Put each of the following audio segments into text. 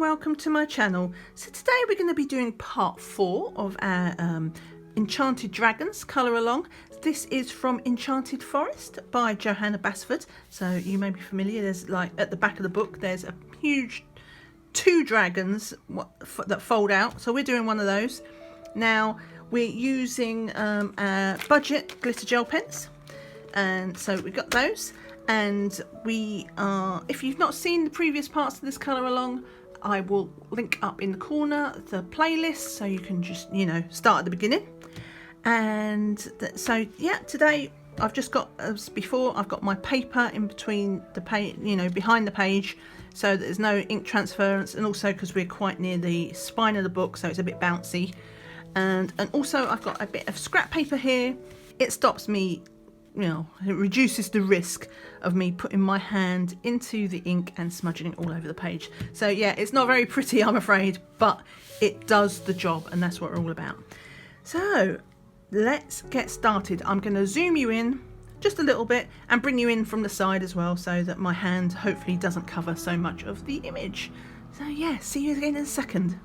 welcome to my channel. So today we're going to be doing part 4 of our Enchanted Dragons colour along. This is from Enchanted Forest by Johanna Basford. So you may be familiar, there's like at the back of the book there's a huge 2 dragons that fold out. So we're doing one of those. Now we're using our budget glitter gel pens, and so we got those. And we are, if you've not seen the previous parts of this colour along, I will link up in the corner the playlist so you can just, you know, start at the beginning. And so yeah, today I've just got, as before, I've got my paper in between the page, you know, behind the page, so that there's no ink transference, and also because we're quite near the spine of the book, so it's a bit bouncy. And also I've got a bit of scrap paper here. It stops me, you know, it reduces the risk of me putting my hand into the ink and smudging it all over the page. So yeah, it's not very pretty, I'm afraid, but it does the job, and that's what we're all about. So let's get started. I'm going to zoom you in just a little bit and bring you in from the side as well, so that my hand hopefully doesn't cover so much of the image. So yeah, see you again in a second.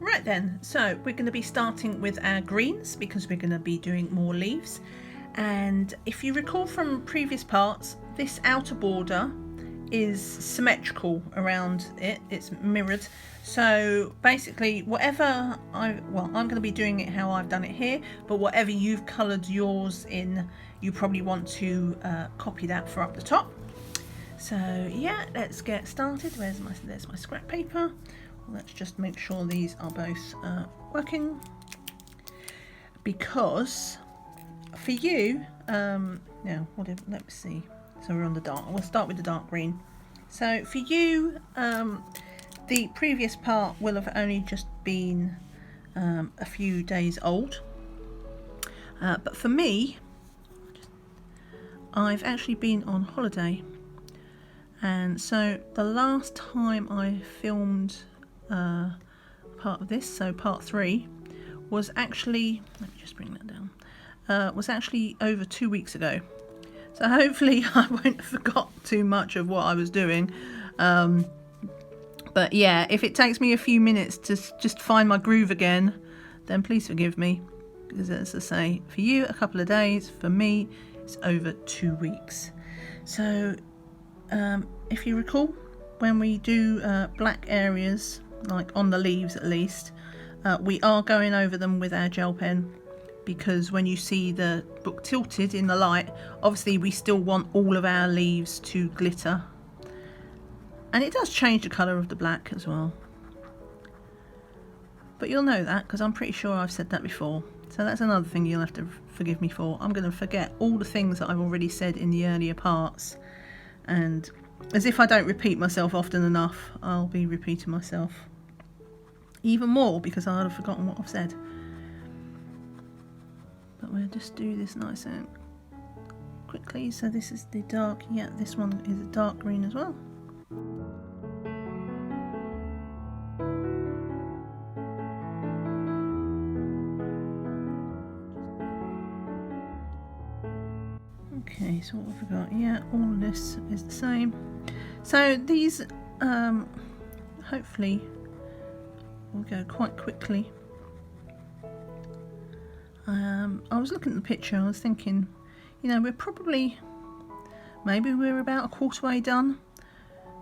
Right then, so we're going to be starting with our greens because we're going to be doing more leaves. And if you recall from previous parts, this outer border is symmetrical around it, it's mirrored. So basically whatever I'm going to be doing it how I've done it here, but whatever you've coloured yours in, you probably want to copy that for up the top. So yeah, let's get started. There's my scrap paper. Let's just make sure these are both working, because for you, now let me see. So we're on the dark. We'll start with the dark green. So for you, the previous part will have only just been a few days old, but for me, I've actually been on holiday, and so the last time I filmed part of this, so part 3, was actually, let me just bring that down, was actually over 2 weeks ago. So hopefully I won't have forgot too much of what I was doing, but yeah, if it takes me a few minutes to just find my groove again, then please forgive me, because as I say, for you a couple of days, for me it's over 2 weeks. So if you recall, when we do black areas, like on the leaves at least, we are going over them with our gel pen, because when you see the book tilted in the light, obviously we still want all of our leaves to glitter, and it does change the colour of the black as well, but you'll know that because I'm pretty sure I've said that before. So that's another thing you'll have to forgive me for. I'm going to forget all the things that I've already said in the earlier parts, and as if I don't repeat myself often enough, I'll be repeating myself even more because I'll have forgotten what I've said. But we'll just do this nice and quickly. So this is the dark, yeah, this one is a dark green as well. Okay, so what have we got? Yeah, all of this is the same. So these hopefully will go quite quickly. I was looking at the picture, I was thinking, you know, we're probably, maybe we're about a quarter way done.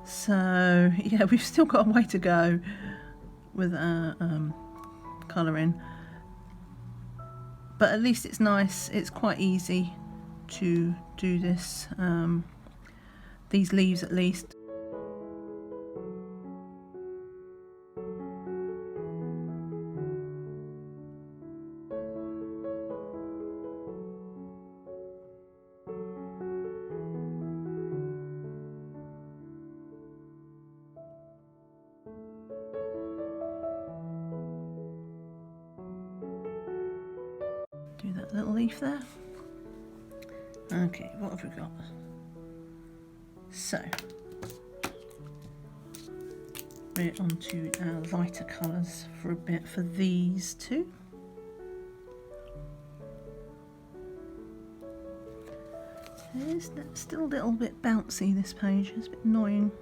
So yeah, we've still got a way to go with our colouring, but at least it's nice, it's quite easy to do this, these leaves at least. Do that little leaf there. Okay, what have we got? So we're on to our lighter colours for a bit for these two. It's still a little bit bouncy, this page, it's a bit annoying.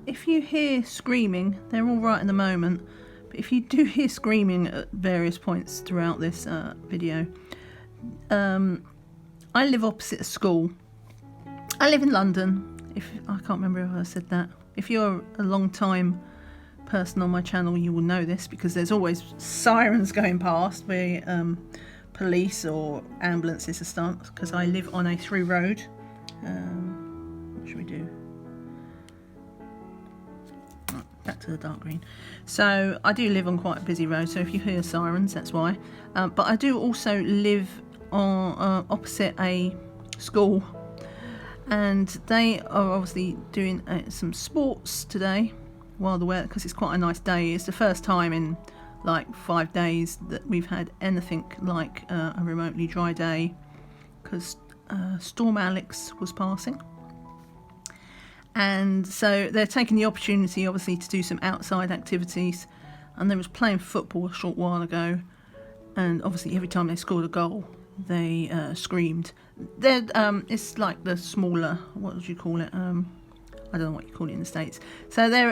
If you hear screaming, they're all right in the moment, but if you do hear screaming at various points throughout this video, I live opposite a school. I live in London. I can't remember if I said that. If you're a long time person on my channel, you will know this, because there's always sirens going past where police or ambulances are starting, because I live on a through road. What should we do? Back to the dark green. So I do live on quite a busy road, so if you hear sirens, that's why. But I do also live on opposite a school, and they are obviously doing some sports today while the weather, because it's quite a nice day. It's the first time in like 5 days that we've had anything like a remotely dry day, because Storm Alex was passing. And so they're taking the opportunity, obviously, to do some outside activities. And they was playing football a short while ago, and obviously every time they scored a goal, they screamed. It's like the smaller, what would you call it? I don't know what you call it in the States. So they're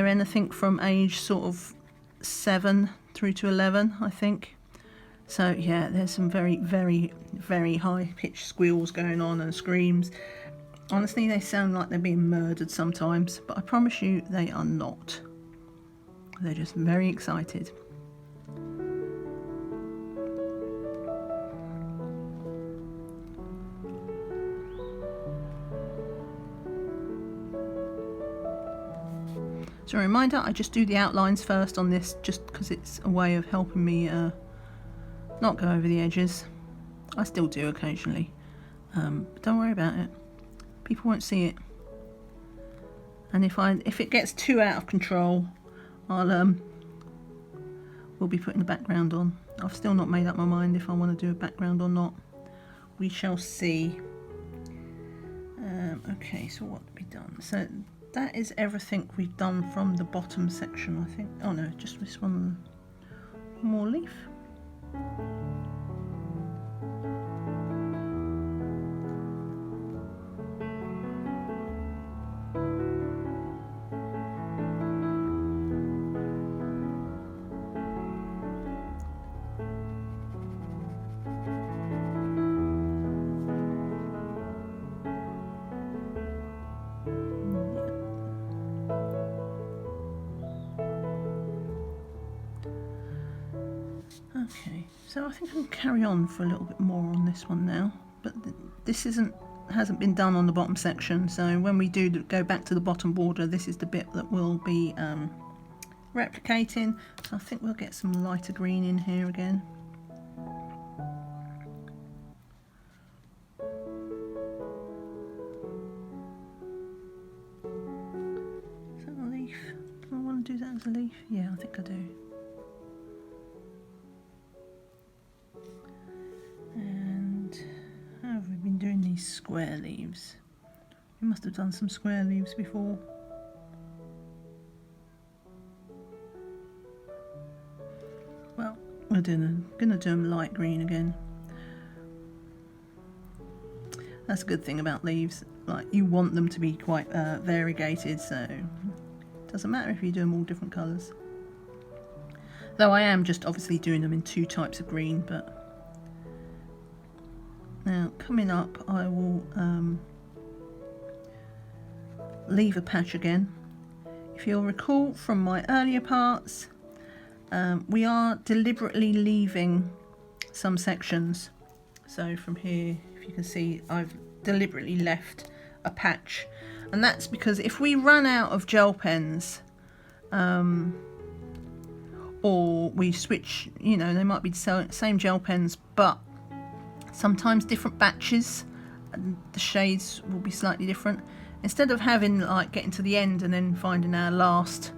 anything from age sort of 7 through to 11, I think. So yeah, there's some very, very, very high-pitched squeals going on and screams. Honestly, they sound like they're being murdered sometimes, but I promise you they are not. They're just very excited. So a reminder, I just do the outlines first on this, just because it's a way of helping me not go over the edges. I still do occasionally, but don't worry about it. People won't see it. And if it gets too out of control, we'll be putting the background on. I've still not made up my mind if I want to do a background or not. We shall see. Okay, so what have we done? So that is everything we've done from the bottom section, I think. Oh no, just this one more leaf. Okay, so I think I can carry on for a little bit more on this one now, but this hasn't been done on the bottom section, so when we do go back to the bottom border, this is the bit that we'll be replicating. So I think we'll get some lighter green in here again. Is that a leaf? Do I want to do that as a leaf? Yeah, I think I do. Doing these square leaves. We must have done some square leaves before. Well, we're gonna do them light green again. That's a good thing about leaves. Like, you want them to be quite variegated, so it doesn't matter if you do them all different colours. Though I am just obviously doing them in 2 types of green, but now, coming up, I will leave a patch again. If you'll recall from my earlier parts, we are deliberately leaving some sections. So from here, if you can see, I've deliberately left a patch. And that's because if we run out of gel pens, or we switch, you know, they might be the same gel pens, but sometimes different batches and the shades will be slightly different. Instead of having like getting to the end and then finding our last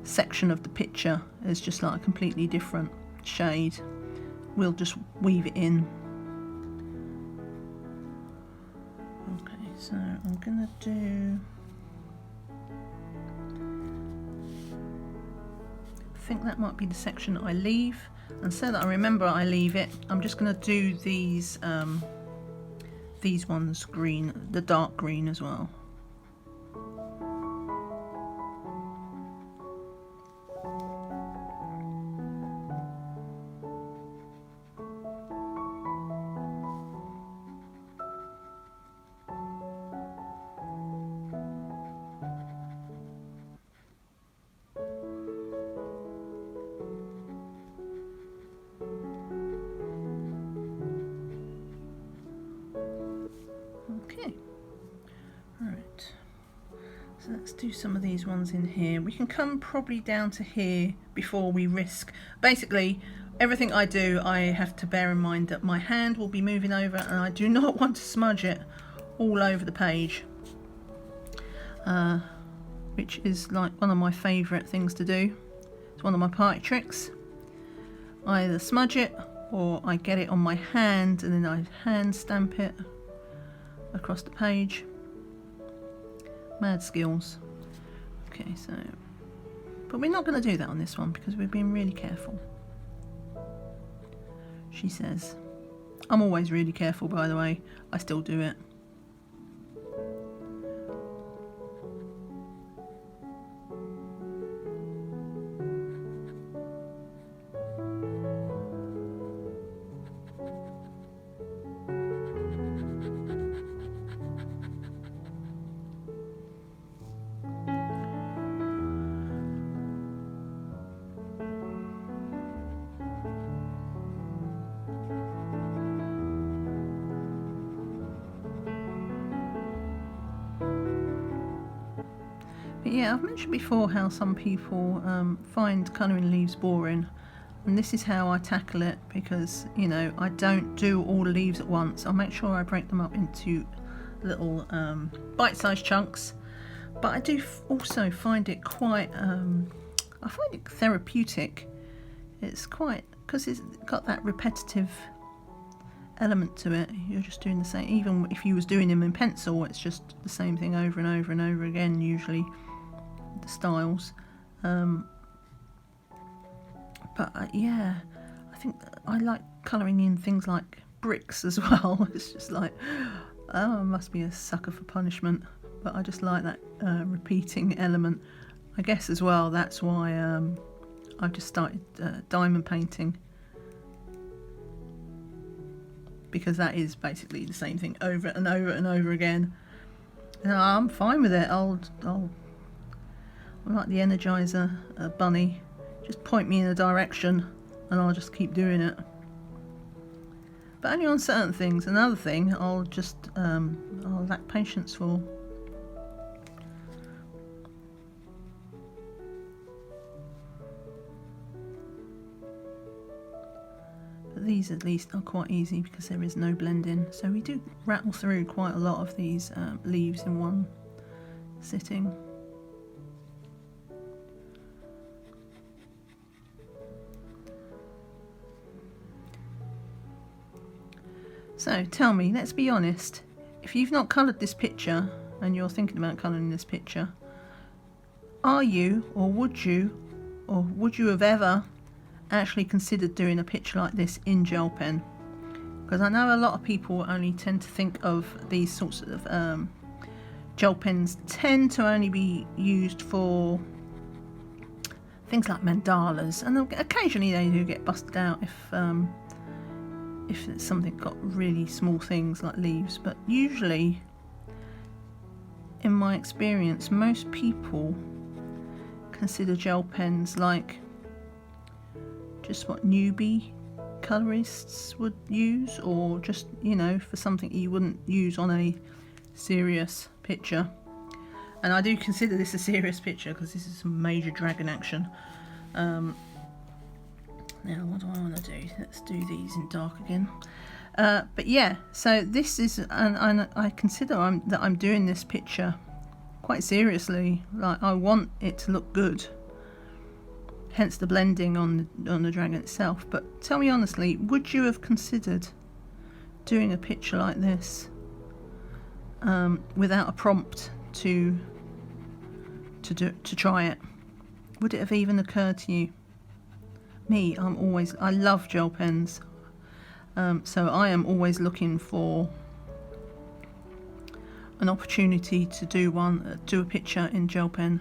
section of the picture is just like a completely different shade, we'll just weave it in. Okay, so I'm gonna do, I think that might be the section that I leave. And so that I remember I leave it, I'm just going to do these these ones green, the dark green as well. Okay, right, so let's do some of these ones in here. We can come probably down to here before we risk. Basically, everything I do, I have to bear in mind that my hand will be moving over, and I do not want to smudge it all over the page, which is like one of my favourite things to do. It's one of my party tricks. I either smudge it or I get it on my hand and then I hand stamp it across the page. Mad skills. Okay, so, but we're not going to do that on this one because we're being really careful. She says. I'm always really careful, by the way. I still do it. But yeah, I've mentioned before how some people find colouring leaves boring, and this is how I tackle it, because, you know, I don't do all the leaves at once. I'll make sure I break them up into little bite-sized chunks, but I do also find it quite, I find it therapeutic. It's quite, because it's got that repetitive element to it. You're just doing the same, even if you was doing them in pencil, it's just the same thing over and over and over again, usually, the styles. But yeah, I think I like colouring in things like bricks as well. It's just like, oh, I must be a sucker for punishment, but I just like that repeating element. I guess as well that's why I've just started diamond painting, because that is basically the same thing over and over and over again. And I'm fine with it. I'm like the Energizer bunny. Just point me in a direction and I'll just keep doing it. But only on certain things. Another thing I'll just I'll lack patience for. But these at least are quite easy because there is no blending. So we do rattle through quite a lot of these leaves in one sitting. So tell me, let's be honest, if you've not coloured this picture and you're thinking about colouring this picture, are you, or would you have ever actually considered doing a picture like this in gel pen? Because I know a lot of people only tend to think of these sorts of gel pens tend to only be used for things like mandalas, and occasionally they do get busted out if it's something got really small things like leaves, but usually, in my experience, most people consider gel pens like just what newbie colorists would use, or just, you know, for something you wouldn't use on a serious picture. And I do consider this a serious picture because this is some major dragon action. Now, what do I want to do? Let's do these in dark again. But yeah, so this is, and I consider that I'm doing this picture quite seriously. Like, I want it to look good. Hence the blending on the dragon itself. But tell me honestly, would you have considered doing a picture like this without a prompt to try it? Would it have even occurred to you? Me, I love gel pens, so I am always looking for an opportunity to do a picture in gel pen.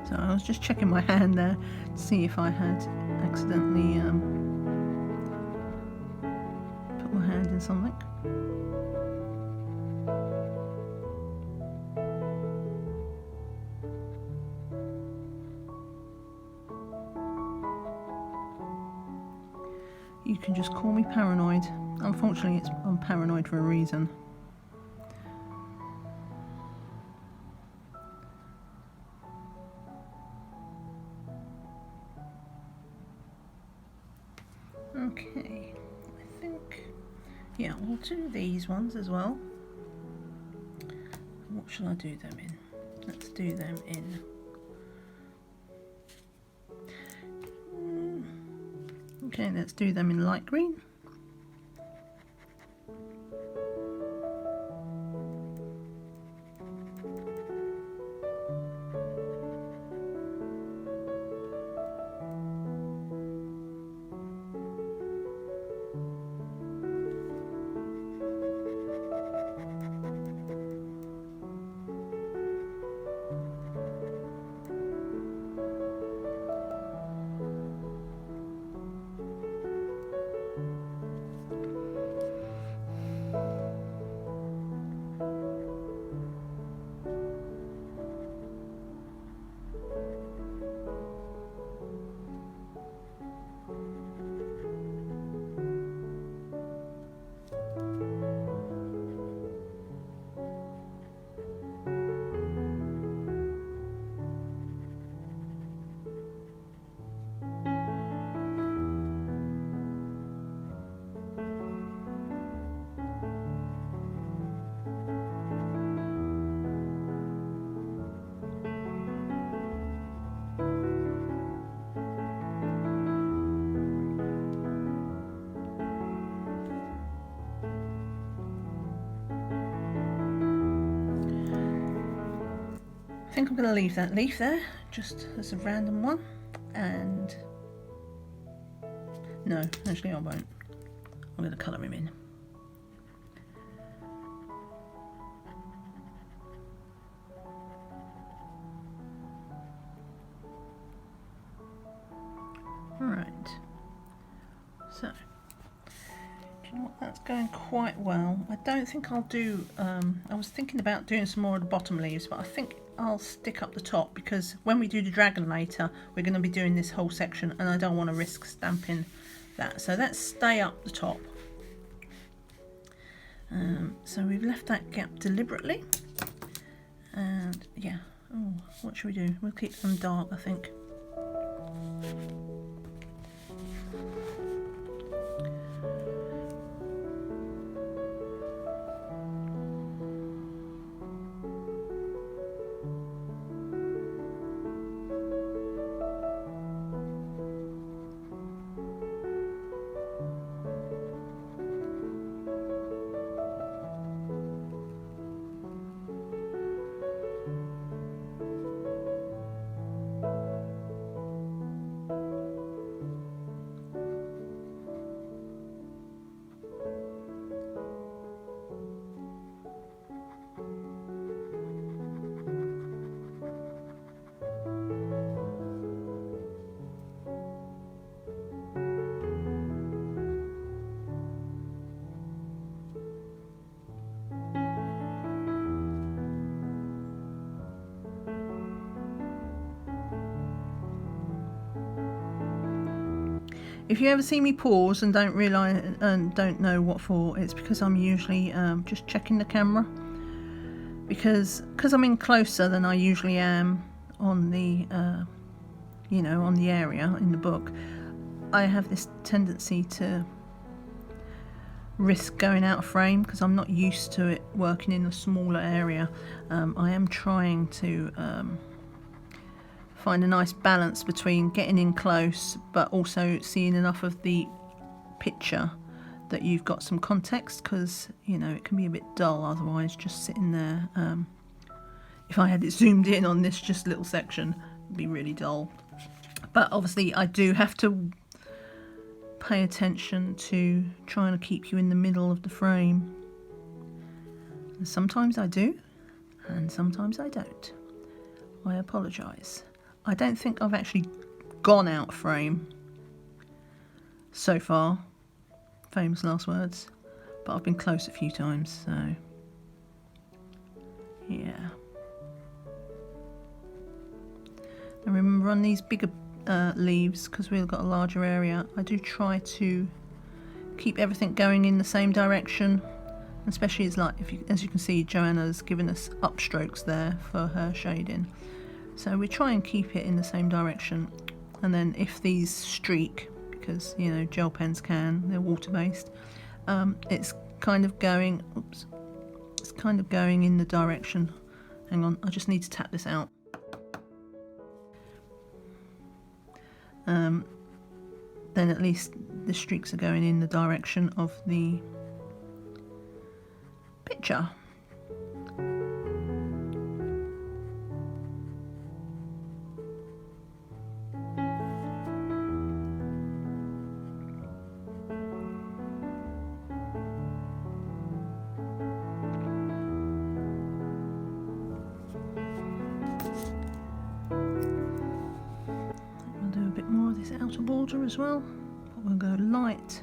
So I was just checking my hand there to see if I had accidentally put my hand in something. You can just call me paranoid. Unfortunately, I'm paranoid for a reason. Okay, I think, yeah, we'll do these ones as well. What shall I do them in? Let's do them in okay, let's do them in light green. I think I'm going to leave that leaf there, just as a random one, and no, actually I won't. I'm going to colour him in. Right, so do you know what, that's going quite well. I don't think I'll do, I was thinking about doing some more of the bottom leaves, but I think I'll stick up the top, because when we do the dragon later we're going to be doing this whole section and I don't want to risk stamping that, so let's stay up the top. So we've left that gap deliberately, and yeah, oh, what should we do? We'll keep them dark, I think. If you ever see me pause and don't realise and don't know what for, it's because I'm usually just checking the camera, because I'm in closer than I usually am on the you know, on the area in the book. I have this tendency to risk going out of frame because I'm not used to it working in a smaller area. I am trying to find a nice balance between getting in close but also seeing enough of the picture that you've got some context, because you know it can be a bit dull otherwise just sitting there. If I had it zoomed in on this just little section, it'd be really dull. But obviously I do have to pay attention to trying to keep you in the middle of the frame. And sometimes I do, and sometimes I don't. I apologise. I don't think I've actually gone out of frame so far, famous last words, but I've been close a few times, so yeah. And remember, on these bigger leaves, because we've got a larger area, I do try to keep everything going in the same direction, especially it's like, as you can see, Johanna's given us upstrokes there for her shading, so we try and keep it in the same direction. And then if these streak, because you know gel pens can, they're water based, it's kind of going, oops, it's kind of going in the direction, hang on, I just need to tap this out. Then at least the streaks are going in the direction of the picture. Outer border as well, but we'll go light.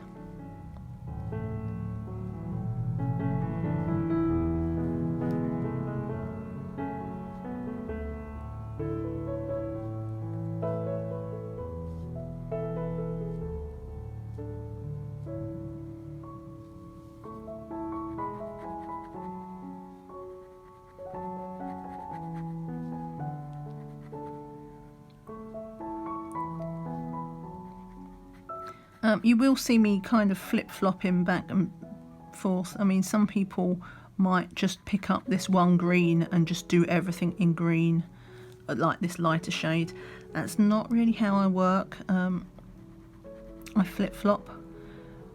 You will see me kind of flip-flopping back and forth. I mean, some people might just pick up this one green and just do everything in green, like this lighter shade. That's not really how I work. I flip-flop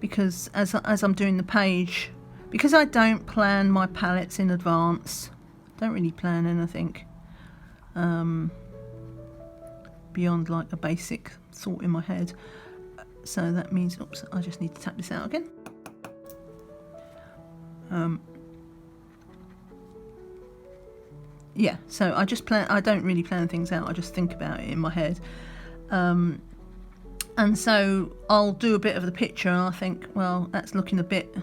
because as I'm doing the page, because I don't plan my palettes in advance, don't really plan anything beyond like a basic thought in my head. So that means, oops, I just need to tap this out again. Yeah, so I just plan, I don't really plan things out, I just think about it in my head. And so I'll do a bit of the picture and I think, well, that's looking a bit,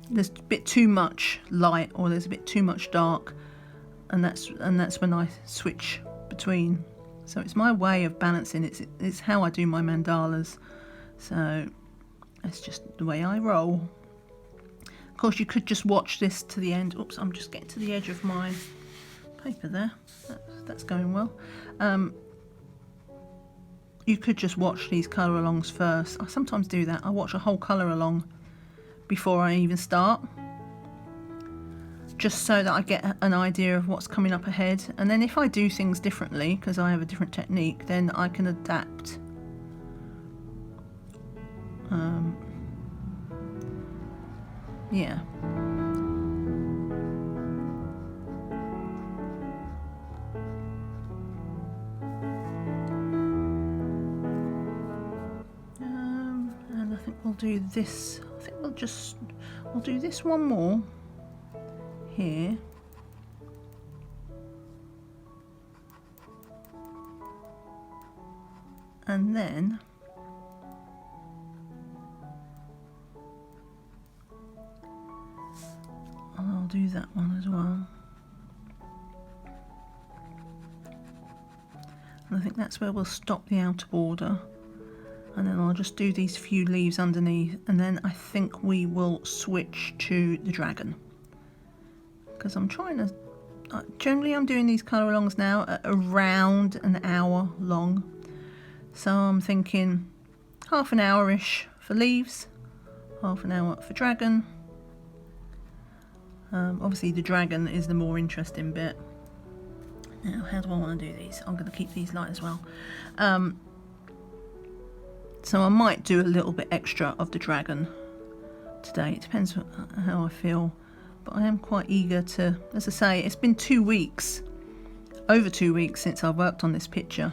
there's a bit too much light or there's a bit too much dark, and that's when I switch between. So it's my way of balancing, it's how I do my mandalas. So that's just the way I roll. Of course, you could just watch this to the end. Oops, I'm just getting to the edge of my paper there. That's going well. You could just watch these colour alongs first. I sometimes do that. I watch a whole colour along before I even start, just so that I get an idea of what's coming up ahead. And then if I do things differently, because I have a different technique, then I can adapt. Yeah. And I think we'll do this. I think we'll do this one more here. And then I'll do that one as well. And I think that's where we'll stop the outer border. And then I'll just do these few leaves underneath, and then I think we will switch to the dragon. Because I'm trying to, generally I'm doing these colour alongs now at around an hour long. So I'm thinking half an hour-ish for leaves, half an hour for dragon. Obviously the dragon is the more interesting bit. Now, how do I want to do these? I'm going to keep these light as well. So I might do a little bit extra of the dragon today. It depends how I feel. But I am quite eager to, as I say, it's been 2 weeks, over 2 weeks since I worked on this picture.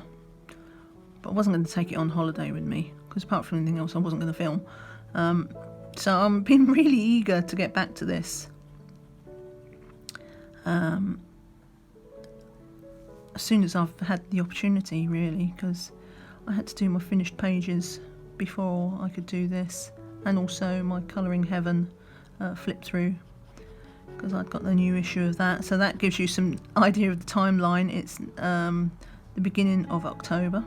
But I wasn't going to take it on holiday with me, because apart from anything else I wasn't going to film. So I'm been really eager to get back to this. As soon as I've had the opportunity, really, because I had to do my finished pages before I could do this, and also my Colouring Heaven flip through, because I'd got the new issue of that. So that gives you some idea of the timeline. It's the beginning of October.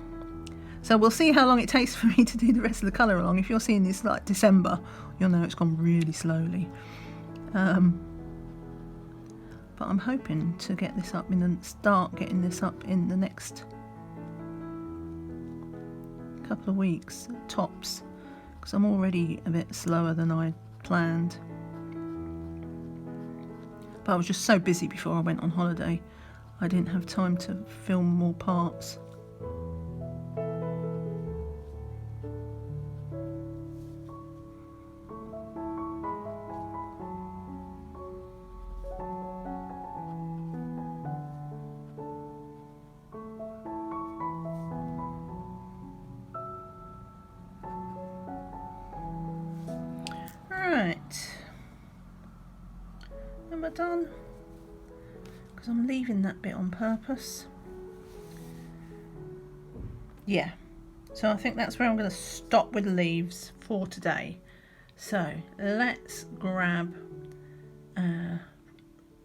So we'll see how long it takes for me to do the rest of the colour along. If you're seeing this like December, you'll know it's gone really slowly. But I'm hoping to get this up start getting this up in the next couple of weeks, tops, because I'm already a bit slower than I planned. But I was just so busy before I went on holiday, I didn't have time to film more parts. Right, am I done? Because I'm leaving that bit on purpose. Yeah, so I think that's where I'm going to stop with the leaves for today. So let's grab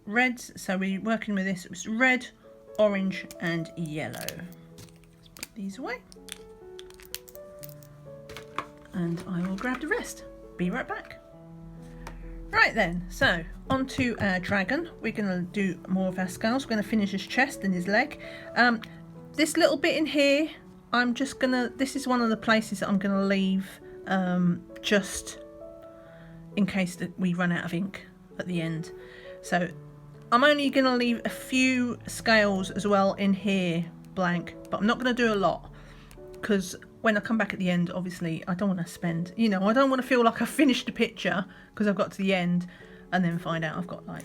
reds. So we're working with this. It was red, orange and yellow. Let's put these away. And I will grab the rest. Be right back. Right then, so on to our dragon. We're going to do more of our scales. We're going to finish his chest and his leg. This little bit in here, I'm just going to, this is one of the places that I'm going to leave just in case that we run out of ink at the end. So I'm only going to leave a few scales as well in here blank, but I'm not going to do a lot, because when I come back at the end, obviously I don't want to spend, you know, I don't want to feel like I've finished the picture because I've got to the end and then find out I've got like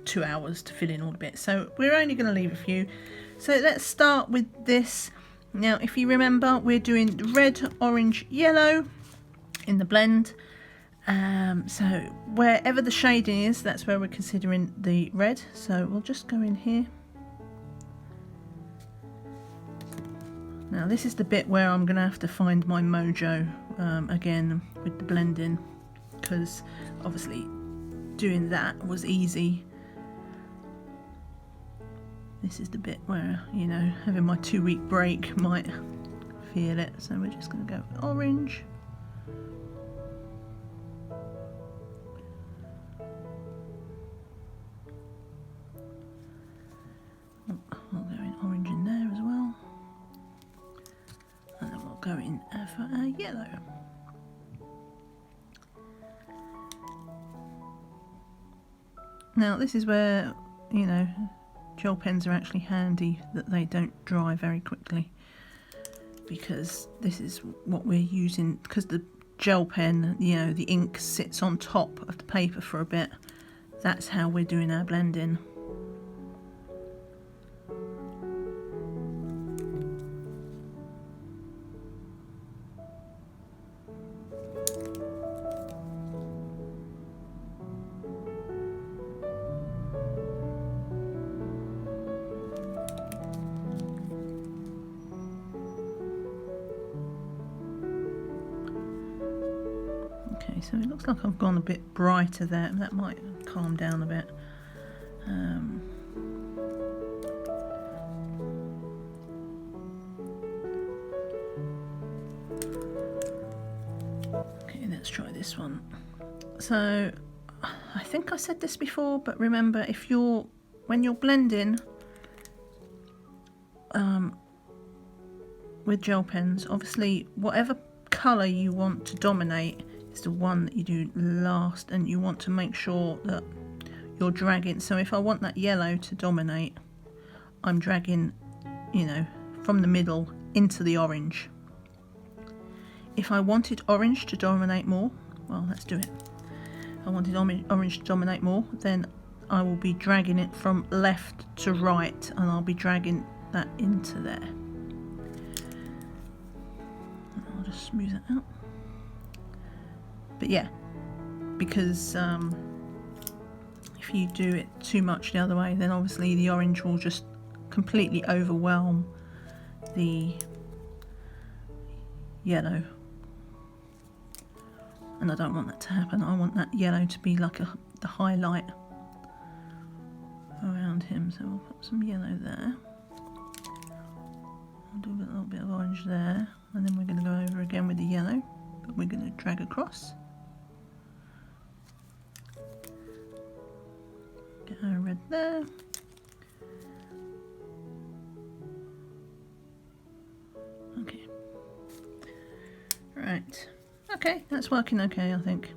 2 hours to fill in all the bits. So we're only going to leave a few. So let's start with this. Now, if you remember, we're doing red, orange, yellow in the blend. So wherever the shading is, that's where we're considering the red. So we'll just go in here. Now this is the bit where I'm going to have to find my mojo again with the blending, because obviously doing that was easy. This is the bit where, you know, having my 2-week break might feel it. So we're just going to go with orange. I'll go in orange in there as well. And then we'll go in for our yellow. Now this is where, you know, gel pens are actually handy, that they don't dry very quickly, because this is what we're using, because the gel pen, you know, the ink sits on top of the paper for a bit. That's how we're doing our blending. Okay, so it looks like I've gone a bit brighter there. That might calm down a bit. let's try this one. So I think I said this before, but remember, when you're blending with gel pens, obviously whatever colour you want to dominate is the one that you do last, and you want to make sure that you're dragging. So if I want that yellow to dominate, I'm dragging, you know, from the middle into the orange. If I wanted orange to dominate more, well, let's do it. If I wanted orange to dominate more, then I will be dragging it from left to right, and I'll be dragging that into there. I'll just smooth it out. But yeah, because if you do it too much the other way, then obviously the orange will just completely overwhelm the yellow, and I don't want that to happen. I want that yellow to be like the highlight around him. So we'll put some yellow there. I'll do a little bit of orange there, and then we're going to go over again with the yellow, but we're going to drag across. Get our red there. Okay. Right. Okay, that's working okay, I think.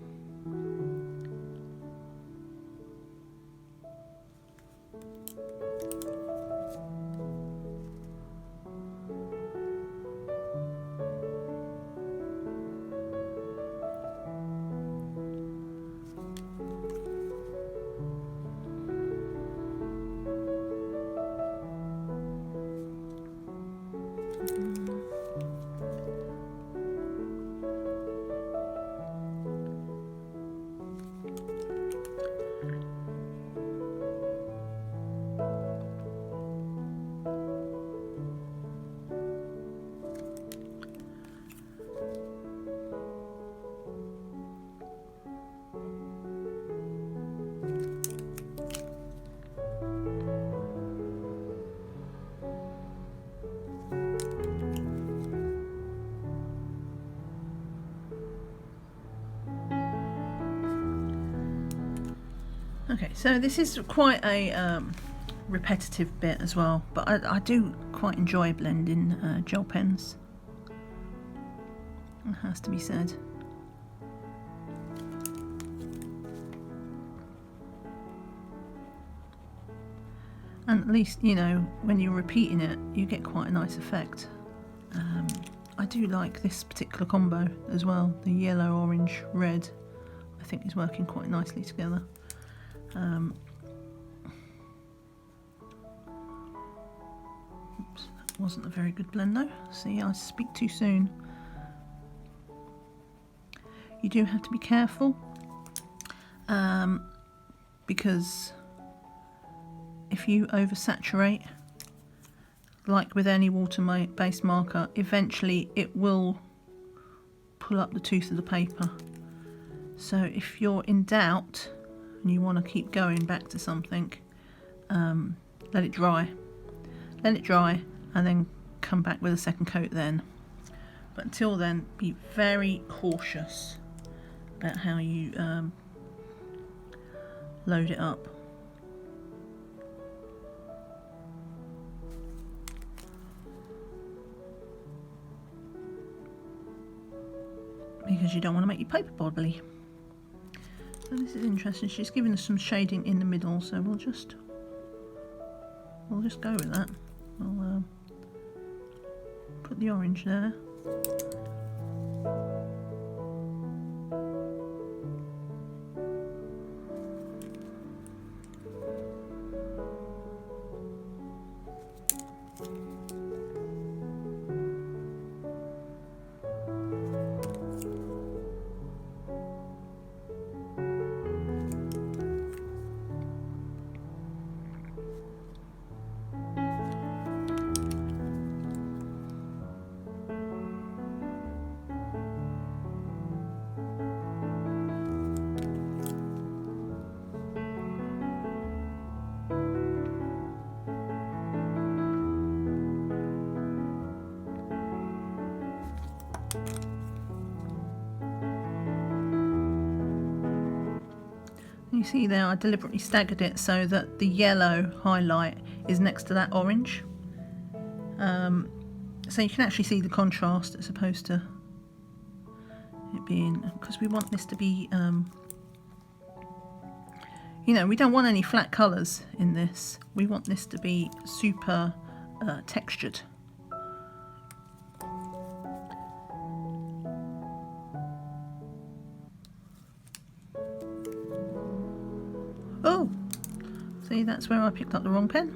Okay, so this is quite a repetitive bit as well, but I do quite enjoy blending gel pens. It has to be said. And at least, you know, when you're repeating it, you get quite a nice effect. I do like this particular combo as well. The yellow, orange, red, I think is working quite nicely together. Oops, that wasn't a very good blend though. See, I speak too soon. You do have to be careful because if you oversaturate, like with any water-based marker, eventually it will pull up the tooth of the paper. So if you're in doubt and you want to keep going back to something, let it dry. Let it dry and then come back with a second coat then. But until then, be very cautious about how you load it up. Because you don't want to make your paper bobbly. So this is interesting. She's given us some shading in the middle, so we'll just go with that. We'll put the orange there. You see there, I deliberately staggered it so that the yellow highlight is next to that orange. So you can actually see the contrast as opposed to it being, because we want this to be, you know, we don't want any flat colours in this. We want this to be super textured. Oh, see, that's where I picked up the wrong pen.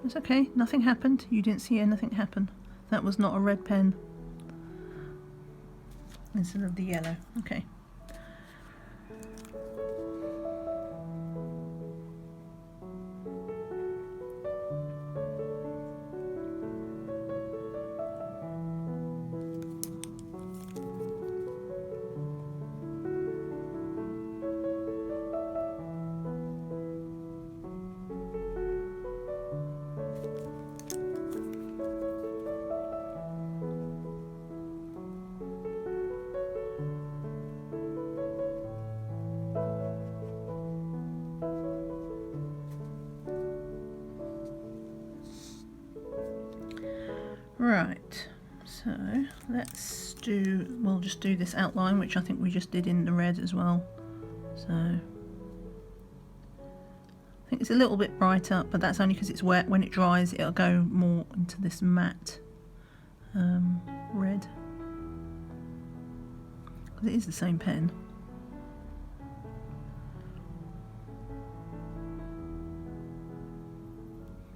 It's okay, nothing happened. You didn't see anything happen. That was not a red pen instead of the yellow. Okay. Right, so let's do, we'll just do this outline, which I think we just did in the red as well. So I think it's a little bit brighter, but that's only because it's wet. When it dries, it'll go more into this matte red. Because it is the same pen.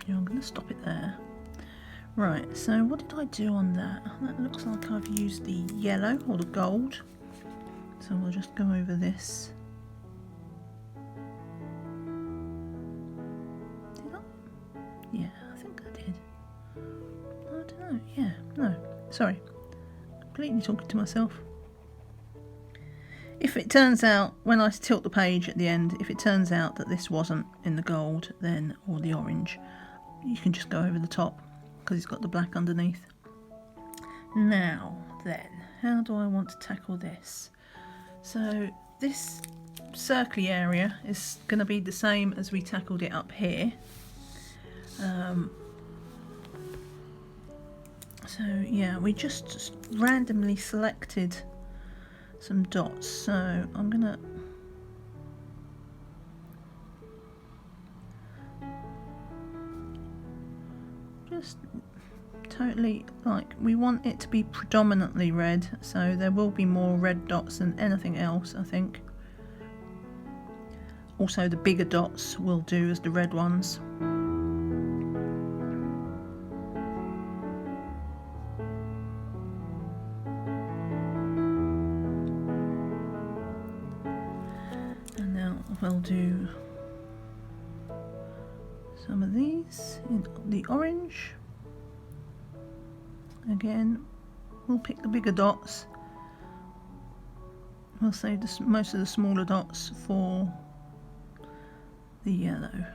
Yeah, I'm going to stop it there. Right, so what did I do on that? That looks like I've used the yellow or the gold. So we'll just go over this. Did I? Yeah, I think I did. I don't know. Yeah, no. Sorry. Completely talking to myself. If it turns out, when I tilt the page at the end, if it turns out that this wasn't in the gold, then, or the orange, you can just go over the top, because it's got the black underneath. Now then, how do I want to tackle this? So this circly area is going to be the same as we tackled it up here. So yeah, we just randomly selected some dots. So I'm going to just totally, like, we want it to be predominantly red, so there will be more red dots than anything else, I think. Also the bigger dots will do as the red ones. And now we'll do some of these in the orange. Again, we'll pick the bigger dots. We'll save most of the smaller dots for the yellow.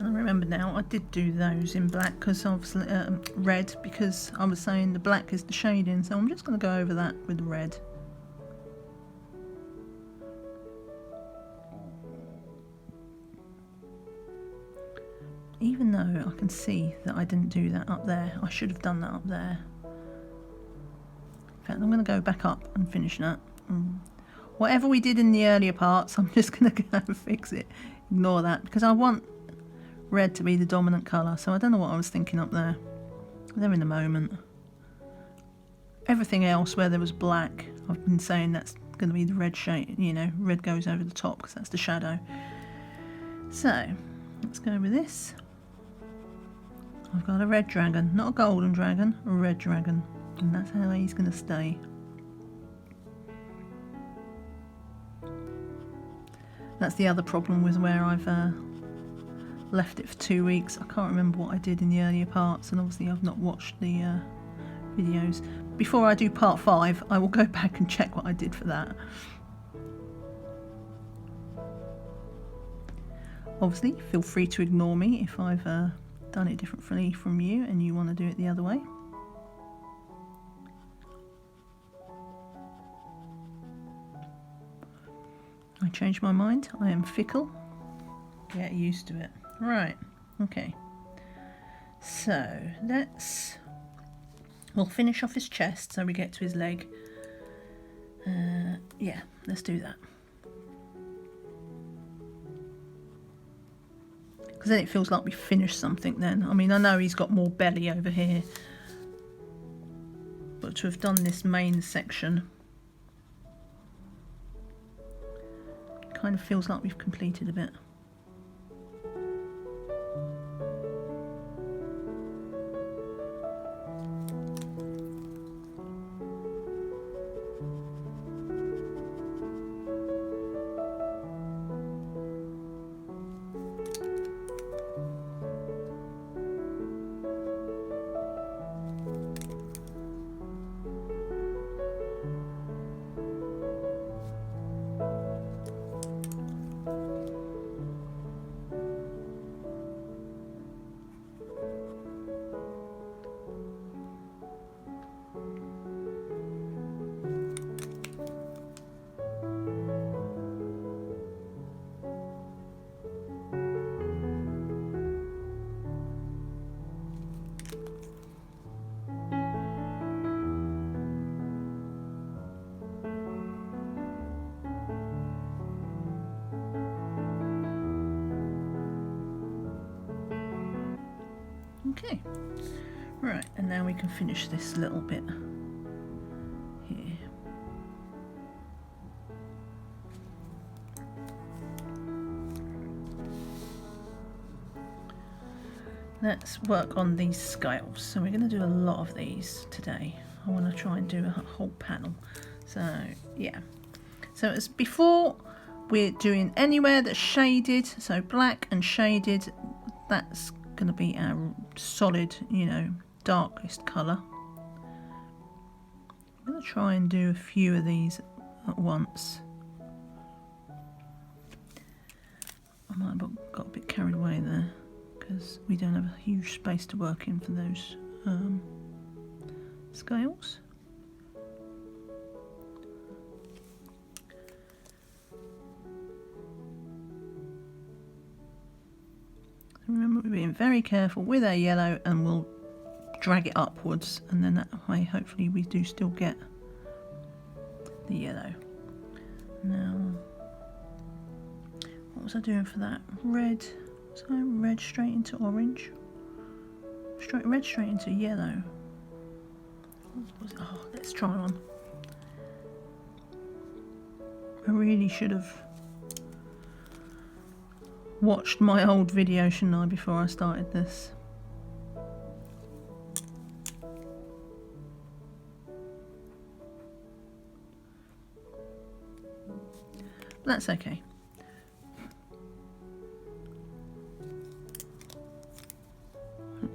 Remember now, I did do those in black because obviously red, because I was saying the black is the shading, so I'm just going to go over that with red. Even though I can see that I didn't do that up there, I should have done that up there. In fact, I'm going to go back up and finish that. Whatever we did in the earlier parts, I'm just going to go and fix it. Ignore that, because I want red to be the dominant colour, so I don't know what I was thinking up there. They're in the moment. Everything else where there was black, I've been saying that's going to be the red shade, you know, red goes over the top because that's the shadow. So Let's go with this. I've got a red dragon, not a golden dragon, a red dragon, and that's how he's going to stay. That's the other problem with where I've left it for 2 weeks. I can't remember what I did in the earlier parts, and obviously I've not watched the videos. Before I do part 5, I will go back and check what I did for that. Obviously, feel free to ignore me if I've done it differently from you and you want to do it the other way. I changed my mind. I am fickle. Get used to it. Right. Okay. So we'll finish off his chest so we get to his leg. Yeah, let's do that. Because then it feels like we finished something then. I mean, I know he's got more belly over here, but to have done this main section kind of feels like we've completed a bit. Okay, right, and now we can finish this little bit here. Let's work on these scales. So we're going to do a lot of these today. I want to try and do a whole panel. So yeah, so as before, we're doing anywhere that's shaded, so black and shaded, that's going to be our solid, you know, darkest colour. I'm going to try and do a few of these at once. I might have got a bit carried away there because we don't have a huge space to work in for those scales. Remember, we're being very careful with our yellow, and we'll drag it upwards, and then that way hopefully we do still get the yellow. Now, what was I doing for that? Red. So red straight into orange. Red straight into yellow. Oh, let's try one. I really should have watched my old video, shouldn't I, before I started this. That's okay.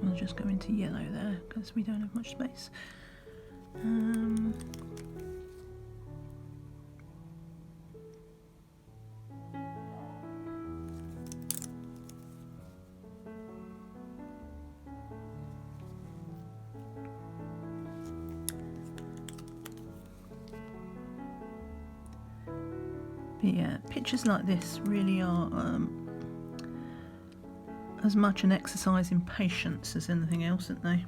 We'll just go into yellow there because we don't have much space. But yeah, pictures like this really are as much an exercise in patience as anything else, aren't they?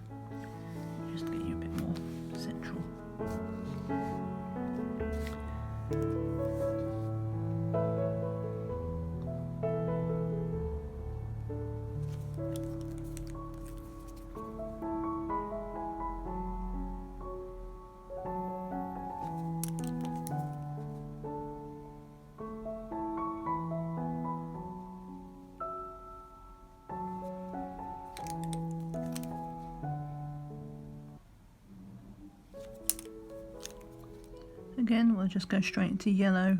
Just to get you a bit more central. Again, we'll just go straight into yellow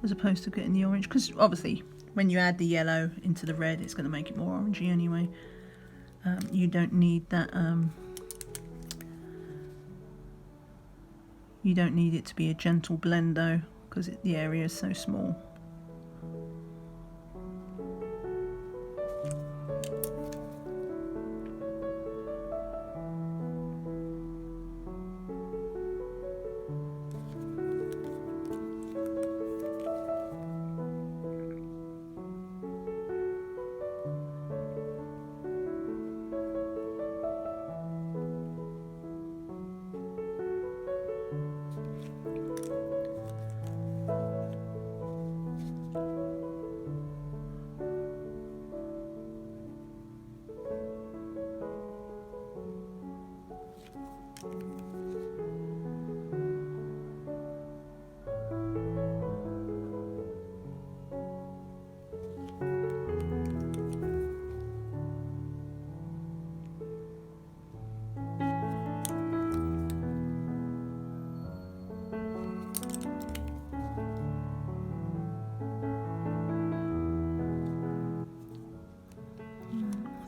as opposed to getting the orange, because obviously when you add the yellow into the red it's going to make it more orangey anyway. You don't need that, you don't need it to be a gentle blend though, because the area is so small.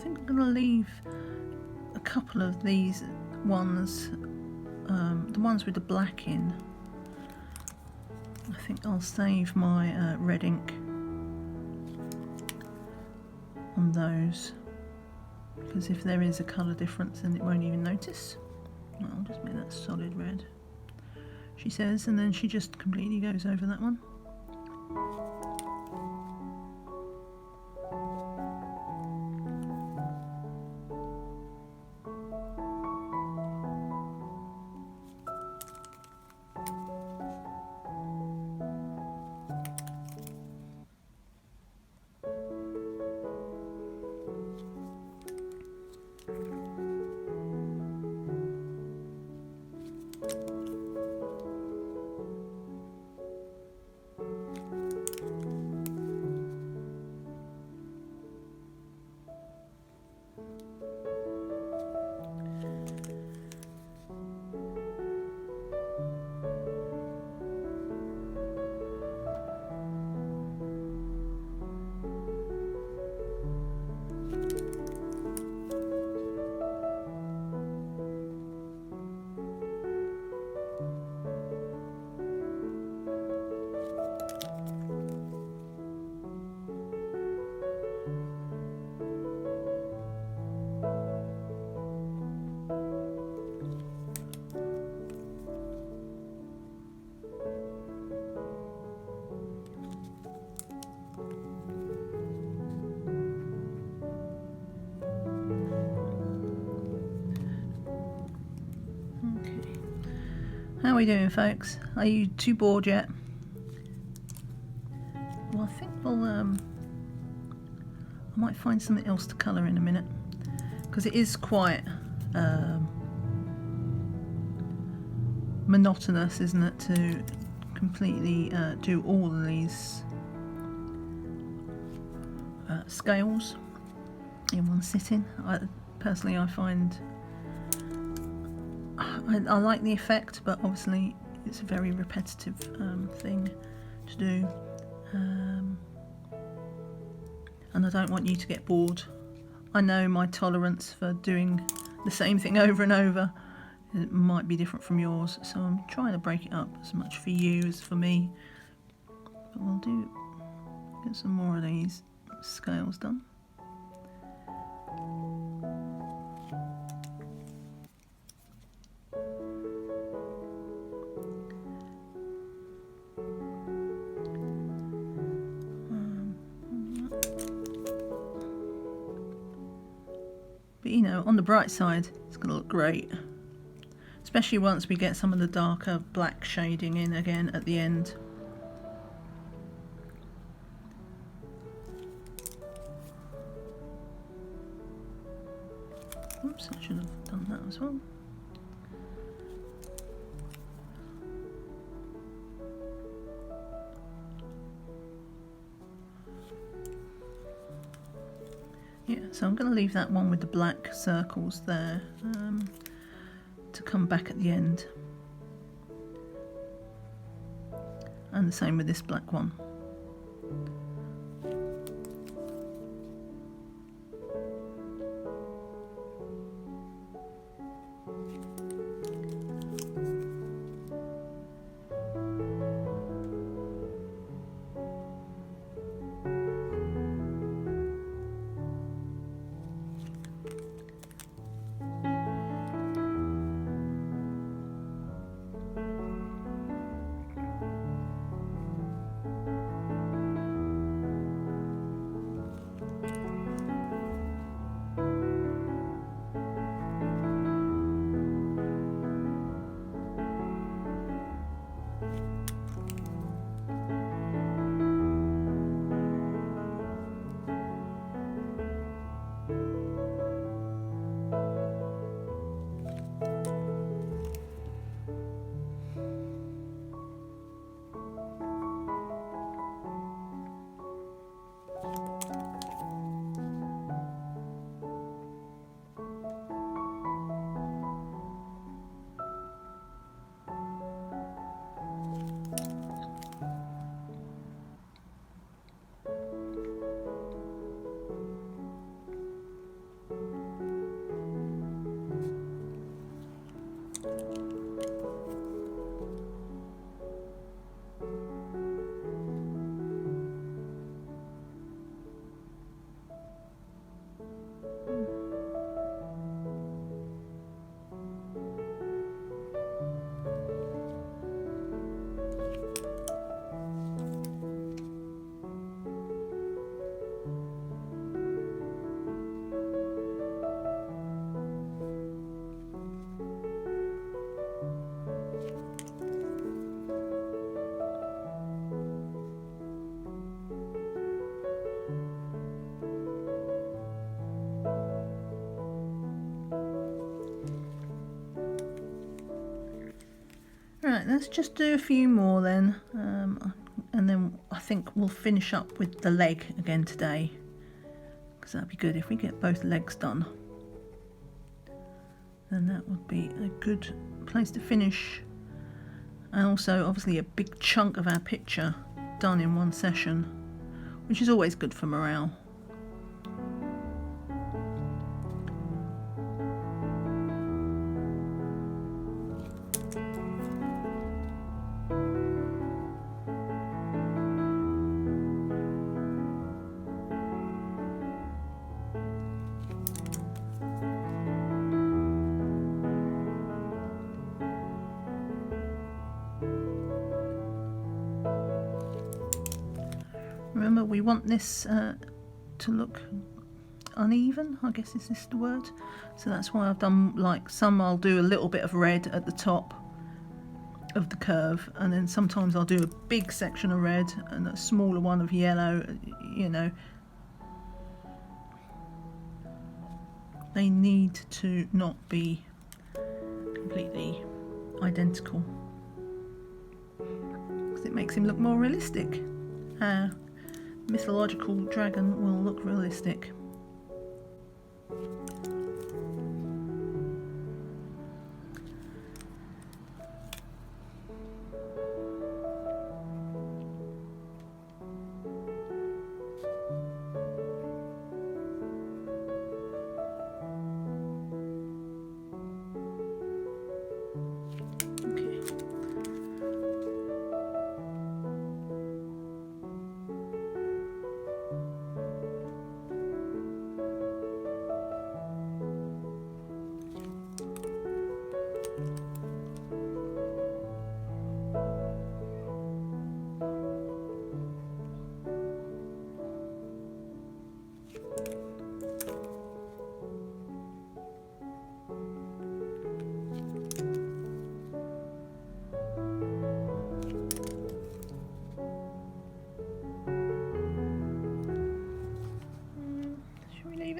I'm going to leave a couple of these ones, the ones with the black in. I think I'll save my red ink on those, because if there is a colour difference then it won't even notice. I'll just make that solid red, she says, and then she just completely goes over that one. How are we doing, folks? Are you too bored yet? Well, I think we'll I might find something else to colour in a minute, because it is quite monotonous, isn't it, to completely do all of these scales in one sitting. Personally, I find I like the effect, but obviously it's a very repetitive thing to do, and I don't want you to get bored. I know my tolerance for doing the same thing over and over, it might be different from yours, so I'm trying to break it up as much for you as for me. But we'll get some more of these scales done. But you know, on the bright side, it's going to look great. Especially once we get some of the darker black shading in again at the end. Oops, I should have done that as well. Yeah, So I'm going to leave that one with the black circles there to come back at the end. And the same with this black one. Right, let's just do a few more then, and then I think we'll finish up with the leg again today, because that'd be good if we get both legs done. Then that would be a good place to finish, and also obviously a big chunk of our picture done in one session, which is always good for morale. Remember, we want this to look uneven, I guess is this the word. So that's why I've done, like, some I'll do a little bit of red at the top of the curve, and then sometimes I'll do a big section of red and a smaller one of yellow, you know. They need to not be completely identical, because it makes him look more realistic. Mythological dragon will look realistic.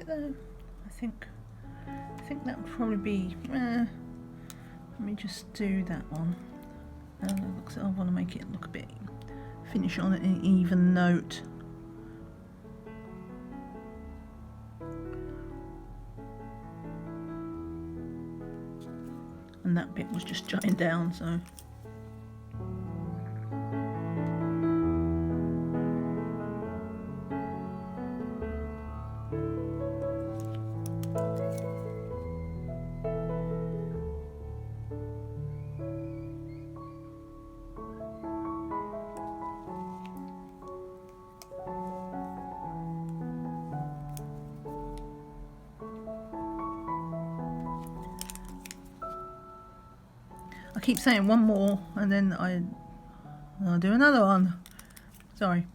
There, I think that would probably be. Let me just do that one. I want to make it look a bit, finish on an even note. and that bit was just jutting down, so. I keep saying one more and then I'll do another one. Sorry.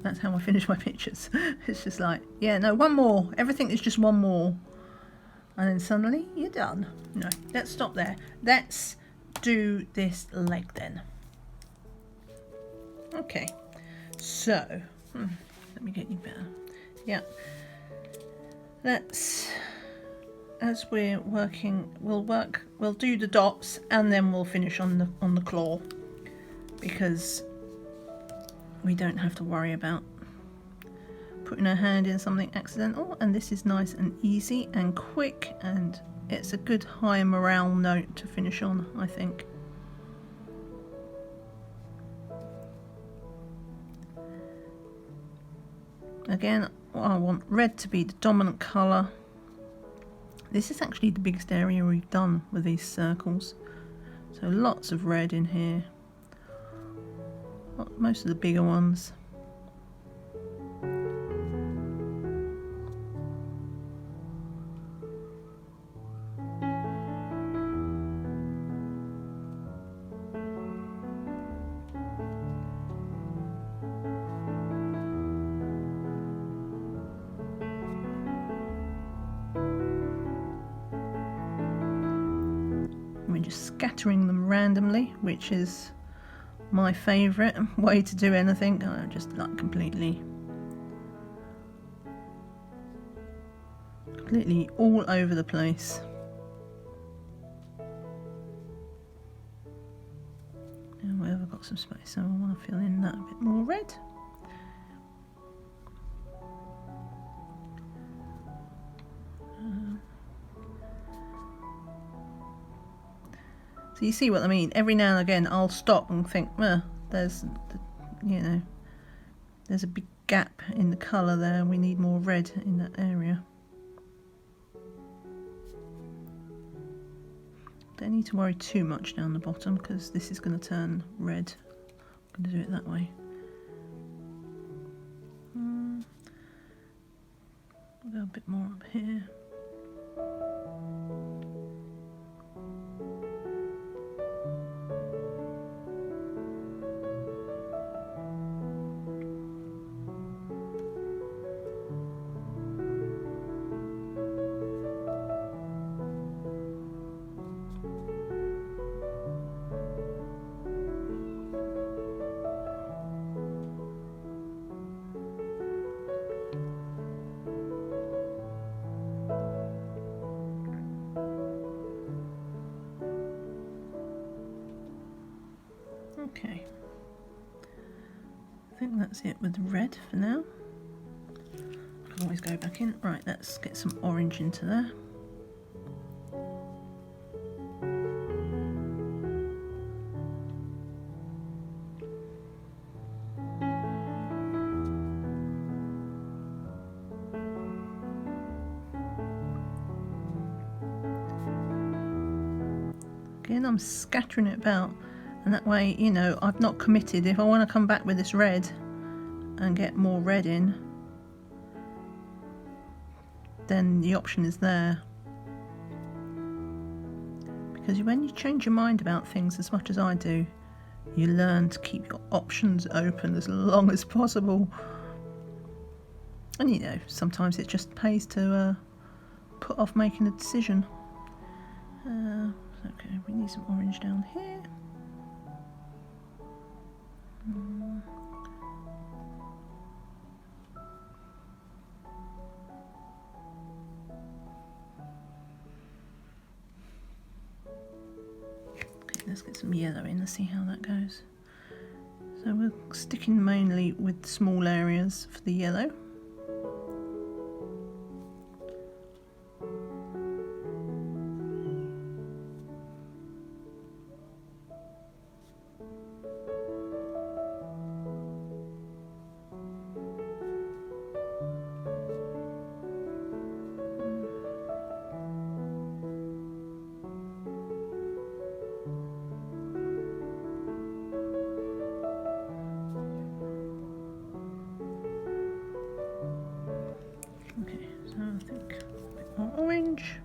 That's how I finish my pictures. It's just like, yeah, no, one more. Everything is just one more. And then suddenly you're done. No, let's stop there. Let's do this leg then. Okay, so, let me get you better. Yeah. Let's, as we're working, we'll do the dots and then we'll finish on the claw, because we don't have to worry about putting our hand in something accidental, and this is nice and easy and quick, and it's a good high morale note to finish on, I think. Again, I want red to be the dominant colour. This is actually the biggest area we've done with these circles, so lots of red in here, most of the bigger ones. We're just scattering them randomly, which is my favourite way to do anything. I just like completely all over the place. And where have I got some space, so I want to fill in that a bit more red. So you see what I mean? Every now and again I'll stop and think, well, there's a big gap in the colour there, we need more red in that area. Don't need to worry too much down the bottom because this is going to turn red. I'm going to do it that way. I'll go a bit more up here. Okay, I think that's it with the red for now. I can always go back in. Right, let's get some orange into there. Again, I'm scattering it about. And that way, you know, I've not committed. If I want to come back with this red and get more red in, then the option is there. Because when you change your mind about things as much as I do, you learn to keep your options open as long as possible. And you know, sometimes it just pays to put off making a decision. Okay, we need some orange down here. Okay, let's get some yellow in, let's see how that goes. So we're sticking mainly with small areas for the yellow. orange.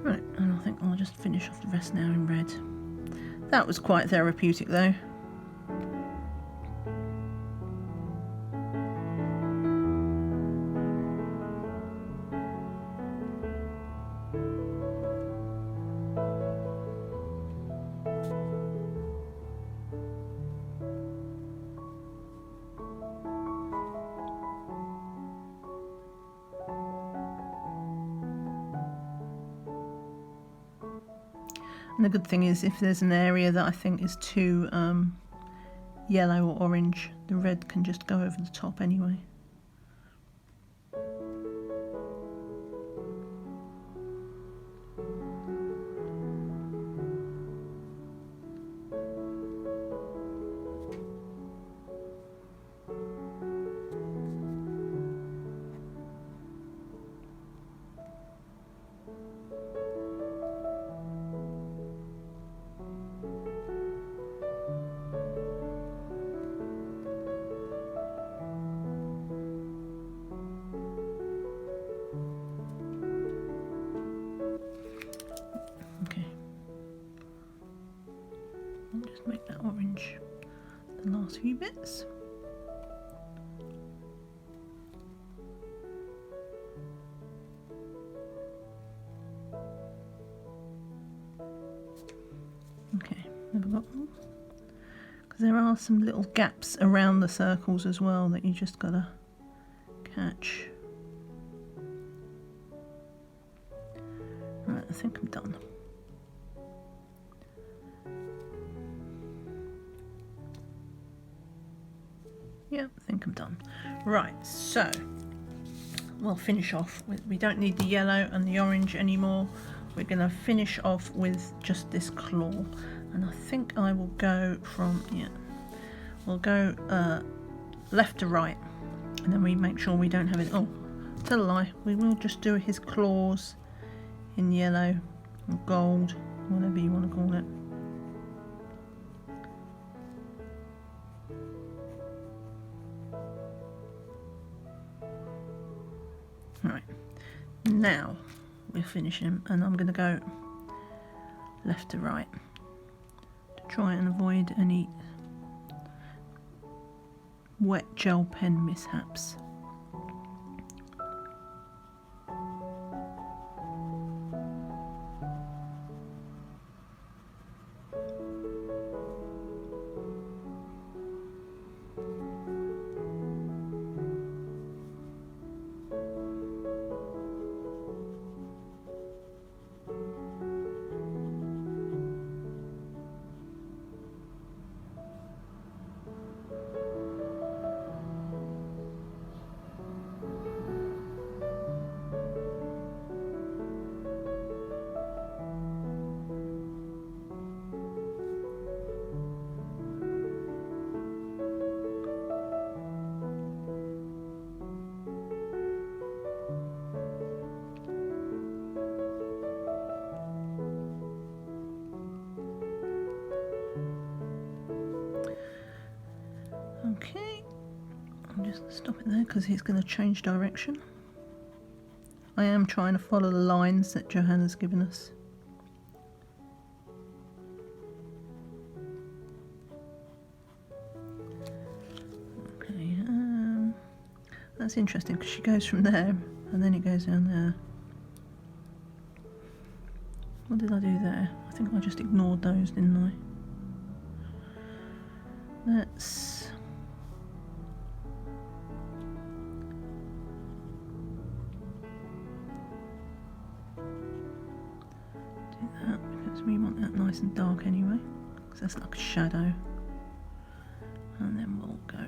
Right, and I think I'll just finish off the rest now in red. That was quite therapeutic though. And the good thing is, if there's an area that I think is too yellow or orange, the red can just go over the top anyway. Just make that orange the last few bits. Okay, have I got them? Because there are some little gaps around the circles as well that you just gotta catch. Right, I think I'm done. Yeah, I think I'm done. Right, so we'll finish off with, we don't need the yellow and the orange anymore. We're going to finish off with just this claw, and I think I will go from, yeah, we'll go left to right. And then we make sure we don't have it. Oh, tell a lie, we will just do his claws in yellow or gold, whatever you want to call it. Right, now we're finishing him, and I'm going to go left to right to try and avoid any wet gel pen mishaps. Okay, I'm just going to stop it there because he's going to change direction. I am trying to follow the lines that Johanna's given us. Okay, that's interesting because she goes from there and then it goes down there. What did I do there? I think I just ignored those, didn't I? Let's do that because we want that nice and dark anyway, because that's like a shadow. And then we'll go.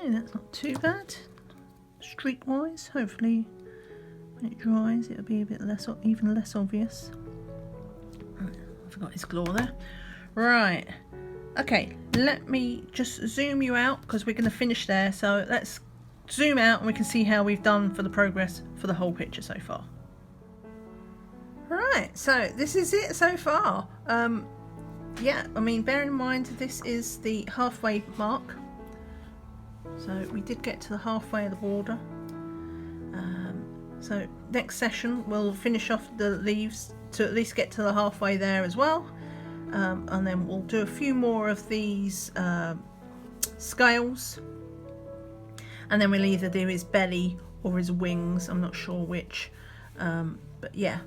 That's not too bad streak wise. Hopefully when it dries it'll be a bit less, even less obvious. I forgot his claw there. Right, okay, let me just zoom you out because we're going to finish there, so let's zoom out and we can see how we've done for the progress for the whole picture so far. Right, so this is it so far. Yeah, I mean, bear in mind this is the halfway mark. So we did get to the halfway of the border. So next session we'll finish off the leaves to at least get to the halfway there as well. And then we'll do a few more of these scales. And then we'll either do his belly or his wings, I'm not sure which. But yeah,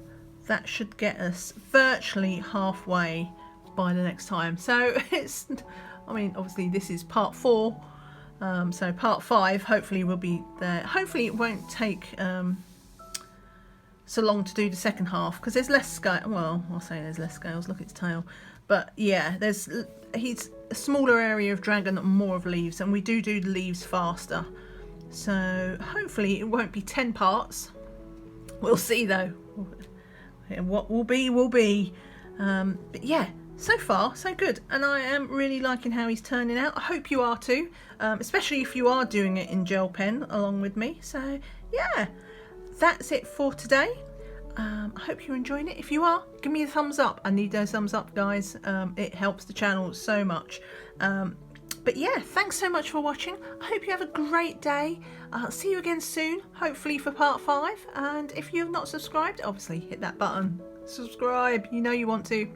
that should get us virtually halfway by the next time. So it's, I mean, obviously this is part 4. So part 5 hopefully will be there. Hopefully it won't take so long to do the second half because there's less scale. Well, I'll say there's less scales. Look at its tail. But yeah, he's a smaller area of dragon and more of leaves, and we do the leaves faster So hopefully it won't be 10 parts. We'll see though. What will be will be. But yeah, so far so good, and I am really liking how he's turning out. I hope you are too, especially if you are doing it in gel pen along with me. So yeah, that's it for today. I hope you're enjoying it. If you are, give me a thumbs up. I need those thumbs up, guys. It helps the channel so much. But yeah, thanks so much for watching. I hope you have a great day. I'll see you again soon, hopefully for part 5. And if you're not subscribed, obviously hit that button. Subscribe, you know you want to.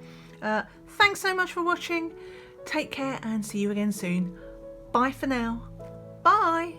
Thanks so much for watching. Take care and see you again soon. Bye for now. Bye.